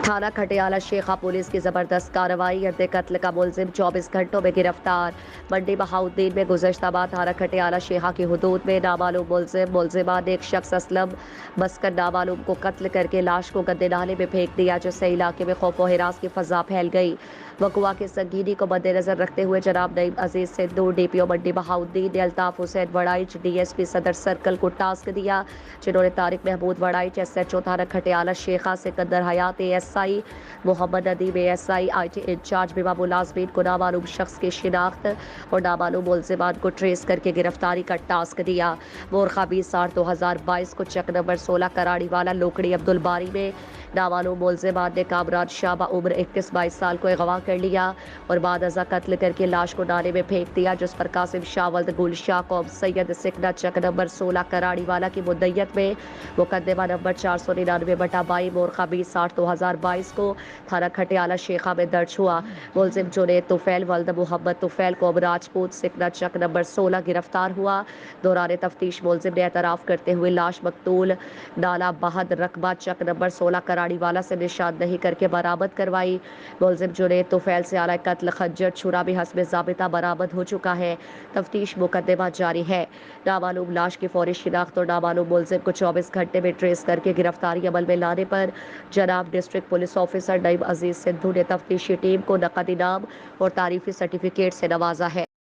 थाना खटियाला शेखा पुलिस की जबरदस्त कार्रवाई। अड्डे कत्ल का मुलजिम 24 घंटों में गिरफ्तार। मंडी बहाउद्दीन में गुज़श्ता थाना खटियाला शेखा की हुदूद में नामालूम मुलजिमा ने एक शख्स असलम बसकर नामालूम को कत्ल करके लाश को गंदे नाले में फेंक दिया, जिससे इलाके में खौफ व हिरास की फजा फैल गई। वक़ुआ की संगीनी को मद्देनजर रखते हुए जनाब नईम अजीज सिद्धू डीपीओ मंडी बहाउद्दीन ने अल्ताफ हुसैन वड़ाइच डीएसपी सदर सर्कल को टास्क दिया, जिन्होंने तारिक महमूद वड़ाइच एसएचओ थाना Khatiala Sheikha, Sikandar Hayat ASI, Mohammad Nadeem ASI, IT incharge बीमा मुलाजमीन को नामालूम शख्स की शिनाख्त और नामालूम मुलजिमान को ट्रेस करके गिरफ्तारी का टास्क दिया। मोरखा 20/8/2022 को चक नंबर 16 कराड़ी वाला लोकड़ी अब्दुल बारी में नामालूम मुलजिमान ने कामरान शाह उम्र 21-22 साल को अगवा कर लिया और बाद अज़ा कत्ल करके लाश को नाले में फेंक दिया, जिस पर कासिम शाह वल्द गुलशाह कौम सैयद सिकना चक नंबर 16 कराड़ी वाला की मुद्दयत में मुकदमा नंबर 499/22 मोरखा 20/8/2022 को थाना खटियाला शेखा में दर्ज हुआ। मुलजिम जुनैद तुफैल वल्द मोहम्मद तुफैल कौम राजपूत सिकना चक नंबर 16 गिरफ्तार हुआ। दौरान तफ्तीश मुलजिम ने एतराफ़ करते हुए लाश मकतूल नाला बहद रकबा चक नंबर 16 कराड़ी वाला से निशानदही करके बरामद करवाई। मुलजिम जुनैद तुफैल से आला कत्ल खंजर छुरा भी हस्ब ज़ाबिता बरामद हो चुका है। तफ्तीश मुकदमा जारी है। नामालूम लाश की फौरी शिनाख्त और नामालूम मुलजिम को 24 घंटे में ट्रेस करके गिरफ्तारी अमल में लाने पर जनाब district police officer Naeem Aziz Sidhu ने तफ्तीशी टीम को नकद इनाम और तारीफी सर्टिफिकेट से नवाजा है।